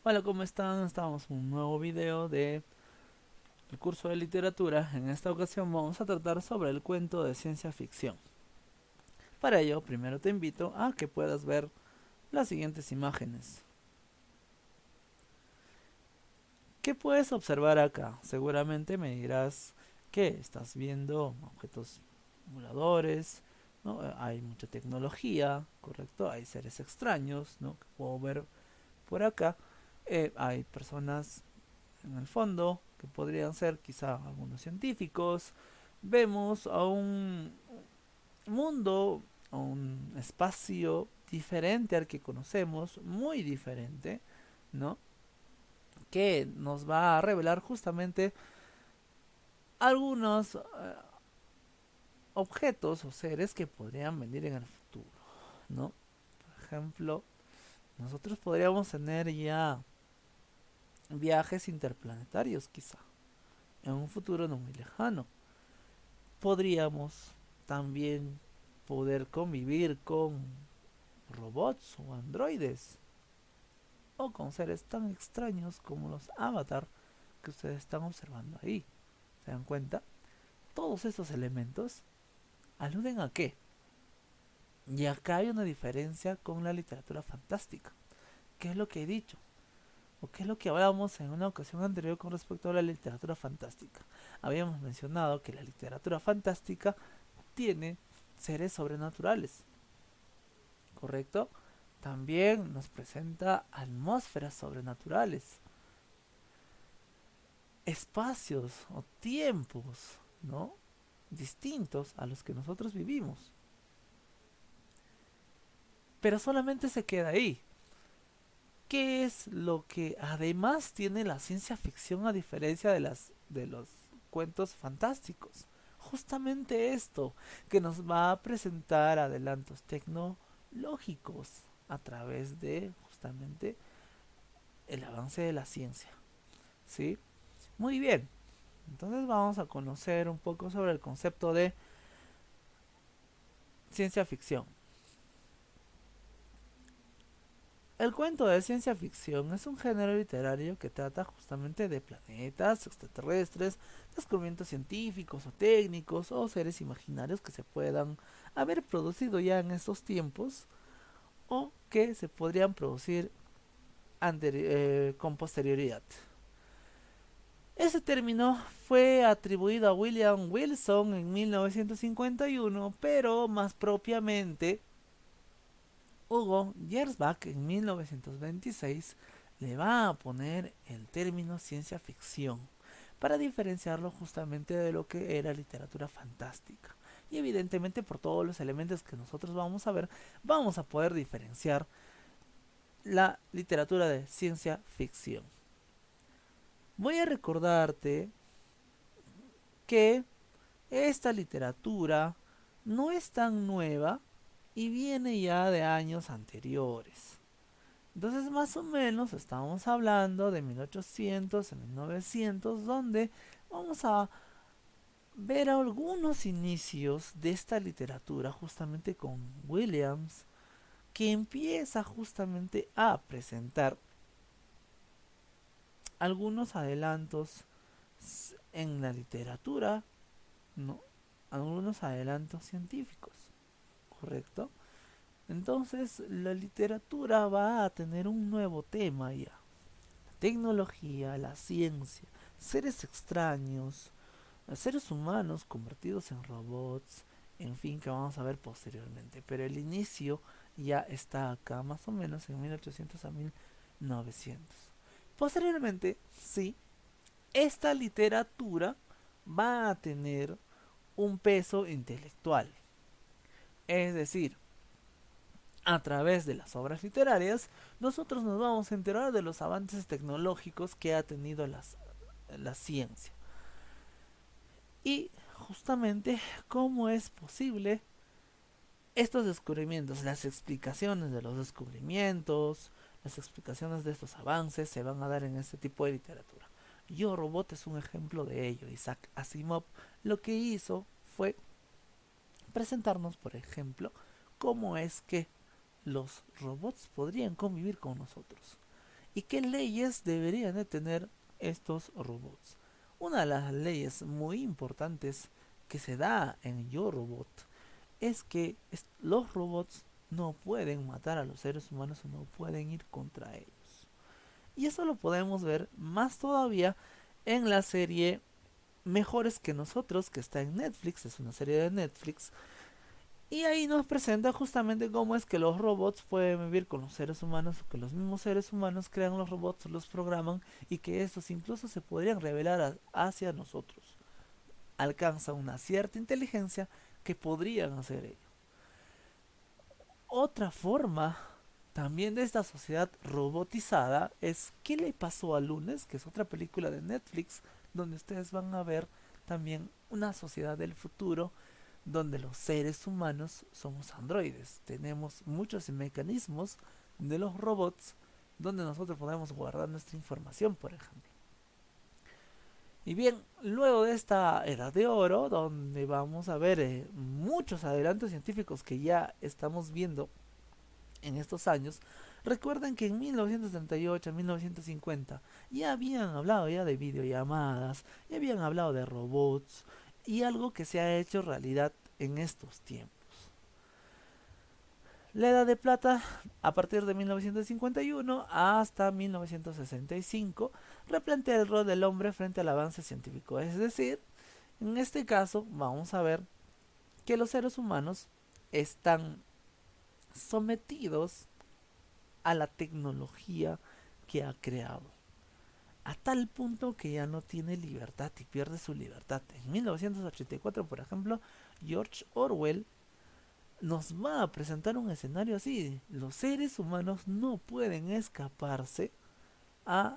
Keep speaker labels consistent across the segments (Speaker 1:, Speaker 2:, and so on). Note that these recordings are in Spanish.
Speaker 1: Hola, ¿cómo están? Estamos en un nuevo video de el curso de literatura. En esta ocasión vamos a tratar sobre el cuento de ciencia ficción. Para ello, primero te invito a que puedas ver las siguientes imágenes. ¿Qué puedes observar acá? Seguramente me dirás que estás viendo objetos voladores, ¿no? Hay mucha tecnología, ¿correcto? Hay seres extraños, ¿no? Que puedo ver por acá. Hay personas en el fondo, que podrían ser quizá algunos científicos. Vemos a un mundo, a un espacio diferente al que conocemos, muy diferente, ¿no? Que nos va a revelar justamente algunos objetos o seres que podrían venir en el futuro, ¿no? Por ejemplo, nosotros podríamos tener ya viajes interplanetarios quizá, en un futuro no muy lejano. Podríamos también poder convivir con robots o androides o con seres tan extraños como los avatar que ustedes están observando ahí. ¿Se dan cuenta? Todos estos elementos aluden a qué. Y acá hay una diferencia con la literatura fantástica. ¿Qué es lo que he dicho? ¿O qué es lo que hablábamos en una ocasión anterior con respecto a la literatura fantástica? Habíamos mencionado que la literatura fantástica tiene seres sobrenaturales, ¿correcto? También nos presenta atmósferas sobrenaturales, espacios o tiempos, ¿no? Distintos a los que nosotros vivimos. Pero solamente se queda ahí. ¿Qué es lo que además tiene la ciencia ficción a diferencia de los cuentos fantásticos? Justamente esto, que nos va a presentar adelantos tecnológicos a través de justamente el avance de la ciencia, ¿sí? Muy bien, entonces vamos a conocer un poco sobre el concepto de ciencia ficción. El cuento de ciencia ficción es un género literario que trata justamente de planetas, extraterrestres, descubrimientos científicos o técnicos o seres imaginarios que se puedan haber producido ya en estos tiempos o que se podrían producir con posterioridad. Ese término fue atribuido a William Wilson en 1951, pero más propiamente Hugo Gernsback en 1926 le va a poner el término ciencia ficción para diferenciarlo justamente de lo que era literatura fantástica. Y evidentemente por todos los elementos que nosotros vamos a ver, vamos a poder diferenciar la literatura de ciencia ficción. Voy a recordarte que esta literatura no es tan nueva y viene ya de años anteriores. Entonces más o menos estamos hablando de 1800 a 1900, donde vamos a ver algunos inicios de esta literatura justamente con Williams, que empieza justamente a presentar algunos adelantos en la literatura, ¿no? Algunos adelantos científicos, ¿correcto? Entonces la literatura va a tener un nuevo tema ya. Tecnología, la ciencia, seres extraños, seres humanos convertidos en robots, en fin, que vamos a ver posteriormente. Pero el inicio ya está acá, más o menos en 1800 a 1900. Posteriormente, sí, esta literatura va a tener un peso intelectual. Es decir, a través de las obras literarias, nosotros nos vamos a enterar de los avances tecnológicos que ha tenido la ciencia. Y justamente cómo es posible estos descubrimientos, las explicaciones de los descubrimientos, las explicaciones de estos avances se van a dar en este tipo de literatura. Yo Robot es un ejemplo de ello. Isaac Asimov lo que hizo fue presentarnos, por ejemplo, cómo es que los robots podrían convivir con nosotros. ¿Y qué leyes deberían de tener estos robots? Una de las leyes muy importantes que se da en Yo Robot es que los robots no pueden matar a los seres humanos o no pueden ir contra ellos. Y eso lo podemos ver más todavía en la serie Mejores que nosotros, que está en Netflix, es una serie de Netflix. Y ahí nos presenta justamente cómo es que los robots pueden vivir con los seres humanos, o que los mismos seres humanos crean los robots, los programan, y que estos incluso se podrían revelar hacia nosotros. Alcanza una cierta inteligencia que podrían hacer ello. Otra forma también de esta sociedad robotizada es ¿Qué le pasó al lunes?, que es otra película de Netflix, donde ustedes van a ver también una sociedad del futuro donde los seres humanos somos androides. Tenemos muchos mecanismos de los robots donde nosotros podemos guardar nuestra información, por ejemplo. Y bien, luego de esta era de oro, donde vamos a ver muchos adelantos científicos que ya estamos viendo en estos años, recuerden que en 1938, 1950, ya habían hablado ya de videollamadas, ya habían hablado de robots, y algo que se ha hecho realidad en estos tiempos. La Edad de Plata, a partir de 1951 hasta 1965, replantea el rol del hombre frente al avance científico. Es decir, en este caso vamos a ver que los seres humanos están sometidos a la tecnología que ha creado, a tal punto que ya no tiene libertad y pierde su libertad. En 1984, por ejemplo, George Orwell nos va a presentar un escenario así. Los seres humanos no pueden escaparse a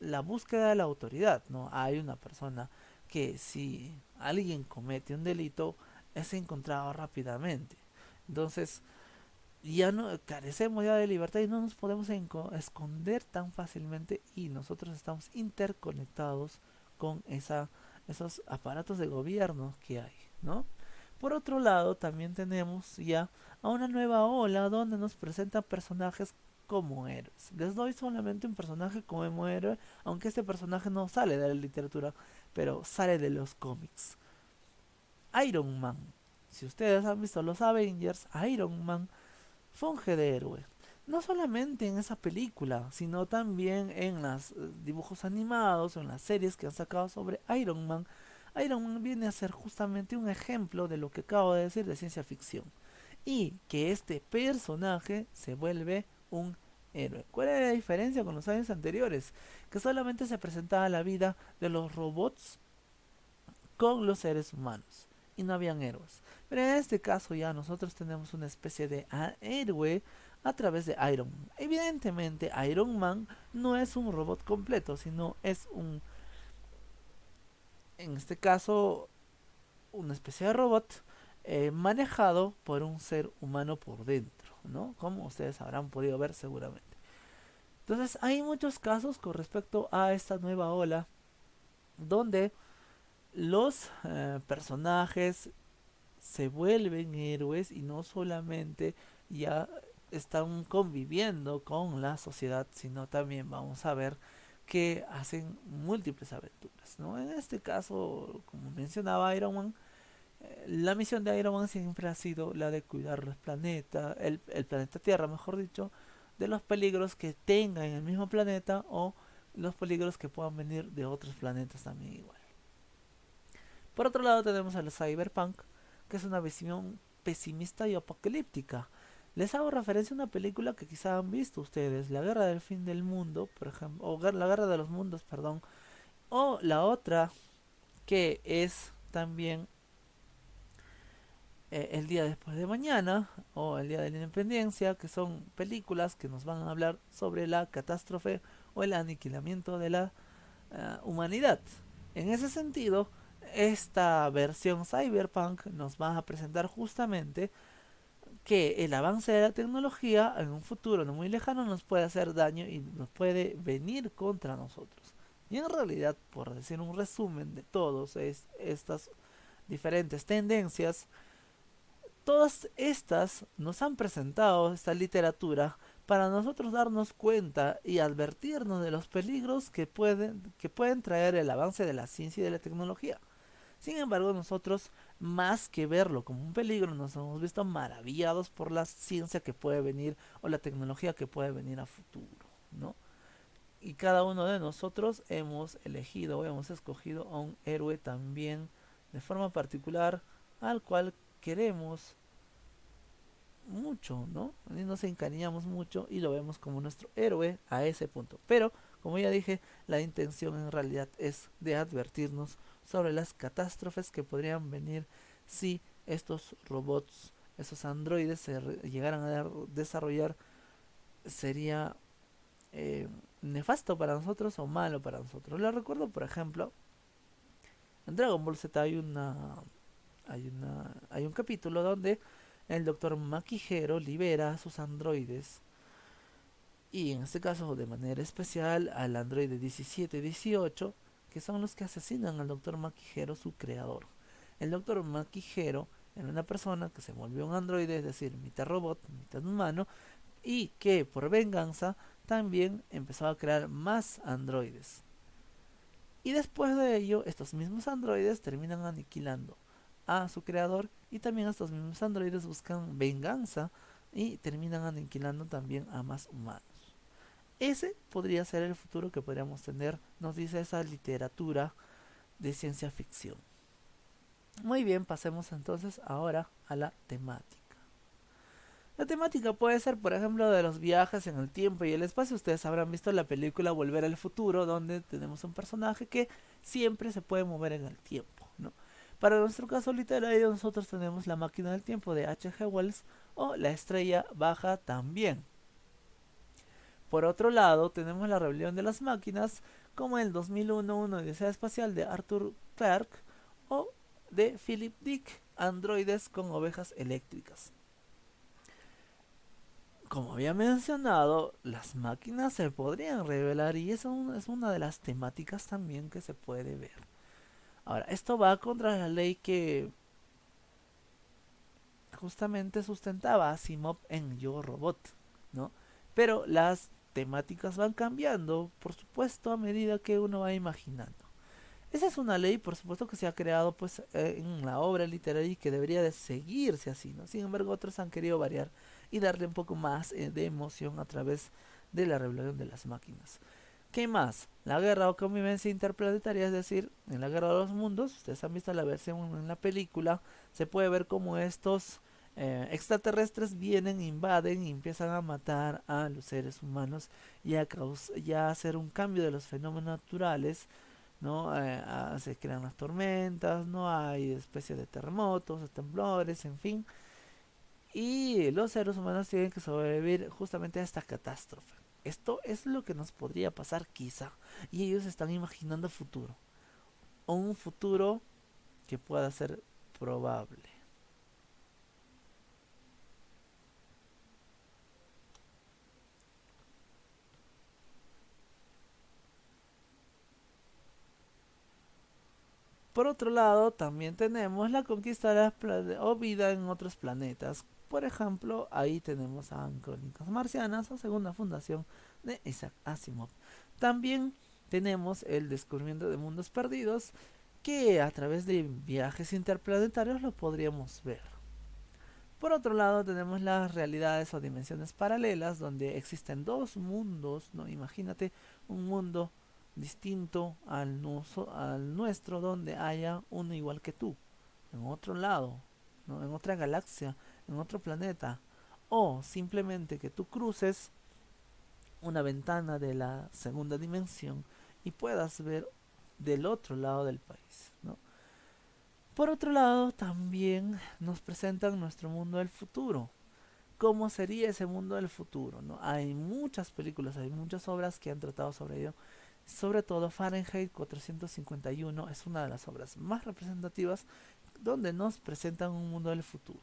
Speaker 1: la búsqueda de la autoridad, ¿no? Hay una persona que si alguien comete un delito es encontrado rápidamente. Entonces, ya no carecemos ya de libertad y no nos podemos esconder tan fácilmente, y nosotros estamos interconectados con esos aparatos de gobierno que hay, ¿no? Por otro lado, también tenemos ya a una nueva ola donde nos presentan personajes como héroes. Les doy solamente un personaje como héroe, aunque este personaje no sale de la literatura, pero sale de los cómics. Iron Man. Si ustedes han visto los Avengers, Iron Man funge de héroe. No solamente en esa película, sino también en los dibujos animados o en las series que han sacado sobre Iron Man. Iron Man viene a ser justamente un ejemplo de lo que acabo de decir de ciencia ficción. Y que este personaje se vuelve un héroe. ¿Cuál es la diferencia con los años anteriores? Que solamente se presentaba la vida de los robots con los seres humanos y no habían héroes. Pero en este caso ya nosotros tenemos una especie de héroe a través de Iron Man. Evidentemente Iron Man no es un robot completo, sino es en este caso, una especie de robot manejado por un ser humano por dentro, ¿no? Como ustedes habrán podido ver seguramente. Entonces hay muchos casos con respecto a esta nueva ola donde los personajes se vuelven héroes y no solamente ya están conviviendo con la sociedad, sino también vamos a ver que hacen múltiples aventuras, ¿no? En este caso, como mencionaba Iron Man, la misión de Iron Man siempre ha sido la de cuidar el planeta, el planeta Tierra, mejor dicho, de los peligros que tenga en el mismo planeta o los peligros que puedan venir de otros planetas también igual. Por otro lado tenemos al Cyberpunk, que es una visión pesimista y apocalíptica. Les hago referencia a una película que quizá han visto ustedes, La Guerra del Fin del Mundo, por ejemplo, o La Guerra de los Mundos, perdón, o la otra que es también El Día Después de Mañana o El Día de la Independencia, que son películas que nos van a hablar sobre la catástrofe o el aniquilamiento de la humanidad. En ese sentido, esta versión Cyberpunk nos va a presentar justamente que el avance de la tecnología en un futuro no muy lejano nos puede hacer daño y nos puede venir contra nosotros. Y en realidad, por decir un resumen de todas estas diferentes tendencias, todas estas nos han presentado esta literatura para nosotros darnos cuenta y advertirnos de los peligros que pueden traer el avance de la ciencia y de la tecnología. Sin embargo, nosotros, más que verlo como un peligro, nos hemos visto maravillados por la ciencia que puede venir o la tecnología que puede venir a futuro, ¿no? Y cada uno de nosotros hemos elegido o hemos escogido a un héroe también de forma particular al cual queremos mucho, ¿no? Y nos encariñamos mucho y lo vemos como nuestro héroe a ese punto. Pero, como ya dije, la intención en realidad es de advertirnos sobre las catástrofes que podrían venir si estos robots, esos androides llegaran a desarrollar. Sería eh, nefasto para nosotros o malo para nosotros. Lo recuerdo, por ejemplo, en Dragon Ball Z hay un capítulo donde el doctor Makihiro libera a sus androides, y en este caso de manera especial al androide 17 y 18, que son los que asesinan al doctor Makihiro, su creador. El doctor Makihiro era una persona que se volvió un androide, es decir, mitad robot, mitad humano, y que por venganza también empezó a crear más androides. Y después de ello, estos mismos androides terminan aniquilando a su creador, y también estos mismos androides buscan venganza y terminan aniquilando también a más humanos. Ese podría ser el futuro que podríamos tener, nos dice esa literatura de ciencia ficción. Muy bien, pasemos entonces ahora a la temática. La temática puede ser, por ejemplo, de los viajes en el tiempo y el espacio. Ustedes habrán visto la película Volver al Futuro, donde tenemos un personaje que siempre se puede mover en el tiempo, ¿no? Para nuestro caso literario, nosotros tenemos La máquina del tiempo de H.G. Wells o La estrella baja también. Por otro lado, tenemos La rebelión de las máquinas, como el 2001, Una odisea espacial de Arthur Clarke, o de Philip Dick, Androides con ovejas eléctricas. Como había mencionado, las máquinas se podrían revelar, y eso es una de las temáticas también que se puede ver. Ahora, esto va contra la ley que justamente sustentaba Asimov en Yo Robot, ¿no? Pero las temáticas van cambiando, por supuesto, a medida que uno va imaginando. Esa es una ley, por supuesto, que se ha creado pues en la obra literaria y que debería de seguirse así, ¿no? Sin embargo, otros han querido variar y darle un poco más de emoción a través de la rebelión de las máquinas. ¿Qué más? La guerra o convivencia interplanetaria, es decir, en la guerra de los mundos, ustedes han visto la versión en la película, se puede ver cómo estos extraterrestres vienen, invaden y empiezan a matar a los seres humanos y a hacer un cambio de los fenómenos naturales, ¿no? Se crean las tormentas, no hay especies de terremotos, de temblores, en fin. Y los seres humanos tienen que sobrevivir justamente a esta catástrofe. Esto es lo que nos podría pasar quizá. Y ellos están imaginando futuro. O un futuro que pueda ser probable. Por otro lado, también tenemos la conquista de o vida en otros planetas. Por ejemplo, ahí tenemos a Crónicas Marcianas o Segunda Fundación de Isaac Asimov. También tenemos el descubrimiento de mundos perdidos, que a través de viajes interplanetarios lo podríamos ver. Por otro lado, tenemos las realidades o dimensiones paralelas, donde existen dos mundos, ¿no? Imagínate un mundo distinto al nuestro, donde haya uno igual que tú, en otro lado, ¿no? En otra galaxia, en otro planeta. O simplemente que tú cruces una ventana de la segunda dimensión y puedas ver del otro lado del país, ¿no? Por otro lado, también nos presentan nuestro mundo del futuro. ¿Cómo sería ese mundo del futuro? ¿No? Hay muchas películas, hay muchas obras que han tratado sobre ello. Sobre todo Fahrenheit 451 es una de las obras más representativas, donde nos presentan un mundo del futuro.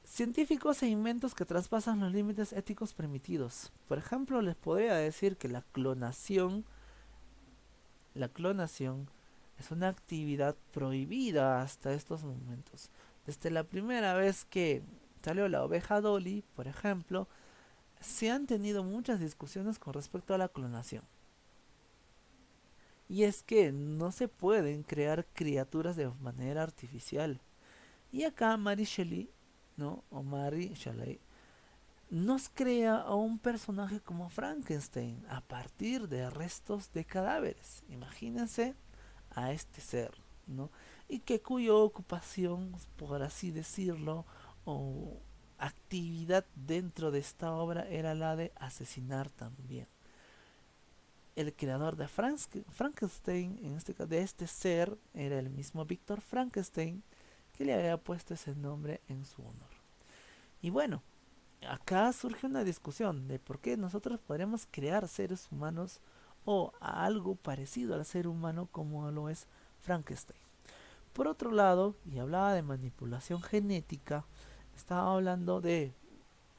Speaker 1: Científicos e inventos que traspasan los límites éticos permitidos. Por ejemplo, les podría decir que la clonación es una actividad prohibida hasta estos momentos. Desde la primera vez que salió la oveja Dolly, por ejemplo, se han tenido muchas discusiones con respecto a la clonación. Y es que no se pueden crear criaturas de manera artificial. Y acá Mary Shelley, ¿no? O Mary Shelley nos crea a un personaje como Frankenstein a partir de restos de cadáveres. Imagínense a este ser, ¿no? Y que cuya ocupación, por así decirlo, o actividad dentro de esta obra era la de asesinar también. El creador de Frankenstein, en este caso de este ser, era el mismo Víctor Frankenstein, que le había puesto ese nombre en su honor. Y bueno, acá surge una discusión de por qué nosotros podríamos crear seres humanos o algo parecido al ser humano como lo es Frankenstein. Por otro lado, y hablaba de manipulación genética, estaba hablando de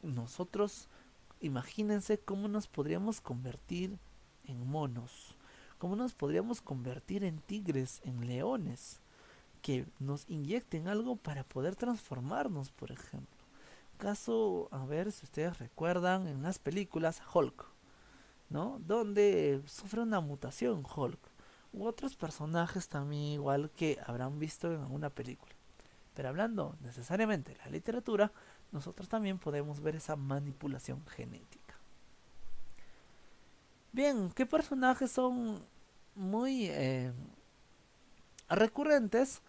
Speaker 1: nosotros, imagínense cómo nos podríamos convertir en monos, cómo nos podríamos convertir en tigres, en leones, que nos inyecten algo para poder transformarnos, por ejemplo. Caso, a ver si ustedes recuerdan en las películas Hulk, ¿no? Donde sufre una mutación Hulk. U otros personajes también igual que habrán visto en alguna película. Pero hablando necesariamente de la literatura, nosotros también podemos ver esa manipulación genética. Bien, ¿qué personajes son muy recurrentes?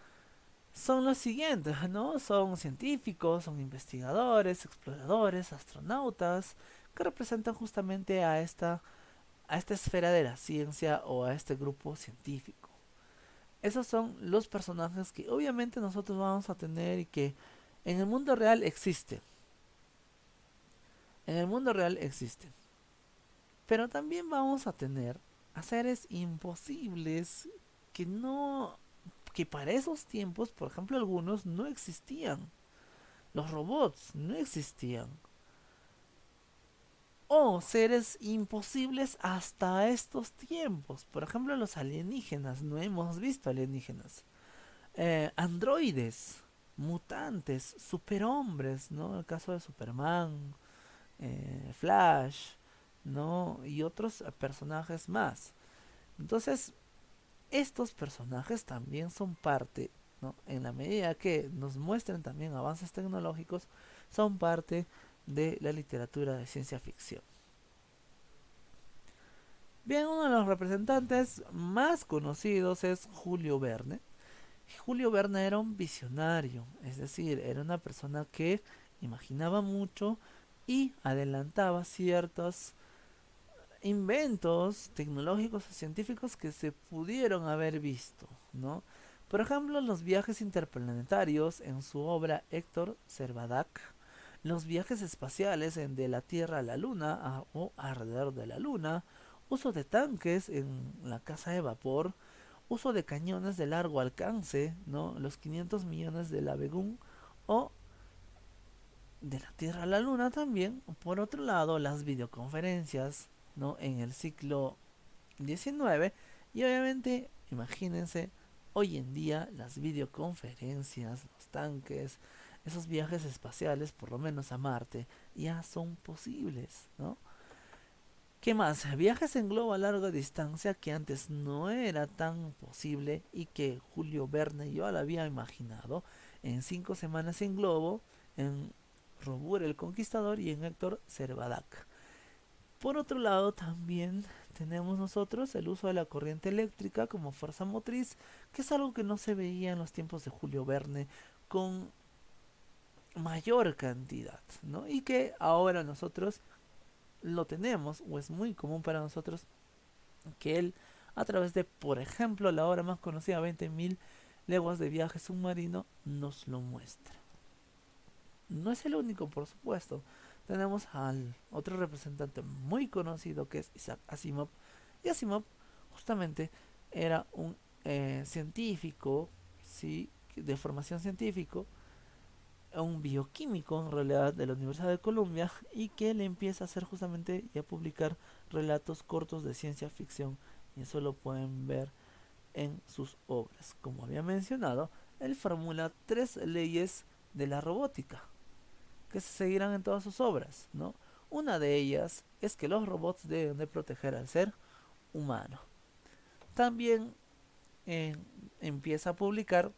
Speaker 1: Son los siguientes, ¿no? Son científicos, son investigadores, exploradores, astronautas, que representan justamente a esta esfera de la ciencia o a este grupo científico. Esos son los personajes que obviamente nosotros vamos a tener y que en el mundo real existen. En el mundo real existen. Pero también vamos a tener a seres imposibles que no, que para esos tiempos, por ejemplo, algunos no existían. Los robots no existían. O seres imposibles hasta estos tiempos. Por ejemplo, los alienígenas. No hemos visto alienígenas. Androides, mutantes, superhombres, ¿no? El caso de Superman, Flash, ¿no? Y otros personajes más. Entonces, estos personajes también son parte, ¿no? En la medida que nos muestren también avances tecnológicos, son parte de la literatura de ciencia ficción. Bien, uno de los representantes más conocidos es Julio Verne. Julio Verne era un visionario, es decir, era una persona que imaginaba mucho y adelantaba ciertos inventos tecnológicos o científicos que se pudieron haber visto, ¿no? Por ejemplo, los viajes interplanetarios en su obra Héctor Servadac, los viajes espaciales en de la Tierra a la Luna o alrededor de la Luna, uso de tanques en la casa de vapor, uso de cañones de largo alcance, ¿no? Los 500 millones de la Begún o de la Tierra a la Luna también. Por otro lado, las videoconferencias, ¿no? En el siglo XIX. Y obviamente, imagínense, hoy en día las videoconferencias, los tanques, esos viajes espaciales, por lo menos a Marte, ya son posibles, ¿no? ¿Qué más? Viajes en globo a larga distancia que antes no era tan posible y que Julio Verne yo lo había imaginado en 5 semanas en globo, en Robur el Conquistador y en Héctor Servadac. Por otro lado, también tenemos nosotros el uso de la corriente eléctrica como fuerza motriz, que es algo que no se veía en los tiempos de Julio Verne con mayor cantidad, ¿no? Y que ahora nosotros lo tenemos, o es muy común para nosotros, que él, a través de, por ejemplo, la obra más conocida, 20.000 leguas de viaje submarino, nos lo muestra. No es el único, por supuesto. Tenemos al otro representante muy conocido que es Isaac Asimov. Y Asimov justamente era un científico, ¿sí? De formación científico, un bioquímico en realidad de la Universidad de Columbia y que le empieza a hacer justamente y a publicar relatos cortos de ciencia ficción. Y eso lo pueden ver en sus obras. Como había mencionado, él formula 3 leyes de la robótica, que se seguirán en todas sus obras, ¿no? Una de ellas es que los robots deben de proteger al ser humano. También eh, empieza a publicar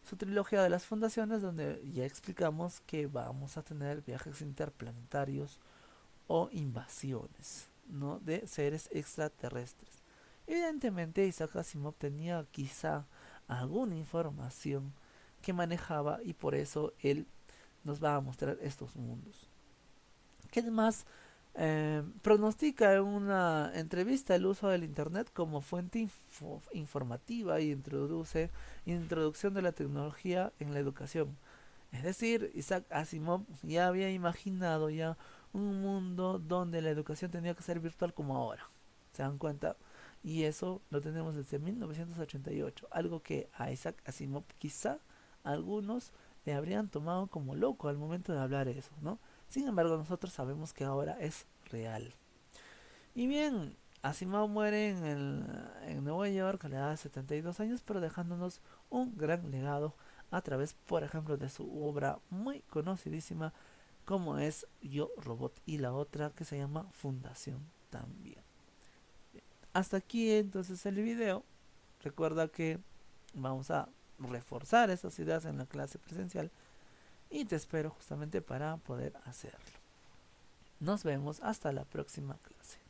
Speaker 1: su trilogía de las fundaciones, donde ya explicamos que vamos a tener viajes interplanetarios o invasiones, ¿no? De seres extraterrestres. Evidentemente Isaac Asimov tenía quizá alguna información que manejaba y por eso él nos va a mostrar estos mundos. ¿Qué más? Pronostica en una entrevista el uso del Internet como fuente informativa y introduce introducción de la tecnología en la educación. Es decir, Isaac Asimov ya había imaginado ya un mundo donde la educación tenía que ser virtual como ahora. ¿Se dan cuenta? Y eso lo tenemos desde 1988. Algo que a Isaac Asimov quizá algunos le habrían tomado como loco al momento de hablar eso, ¿no? Sin embargo, nosotros sabemos que ahora es real. Y bien, Asimov muere en Nueva York a la edad de 72 años, pero dejándonos un gran legado a través, por ejemplo, de su obra muy conocidísima como es Yo Robot y la otra que se llama Fundación también. Hasta aquí entonces el video. Recuerda que vamos a reforzar esas ideas en la clase presencial y te espero justamente para poder hacerlo. Nos vemos hasta la próxima clase.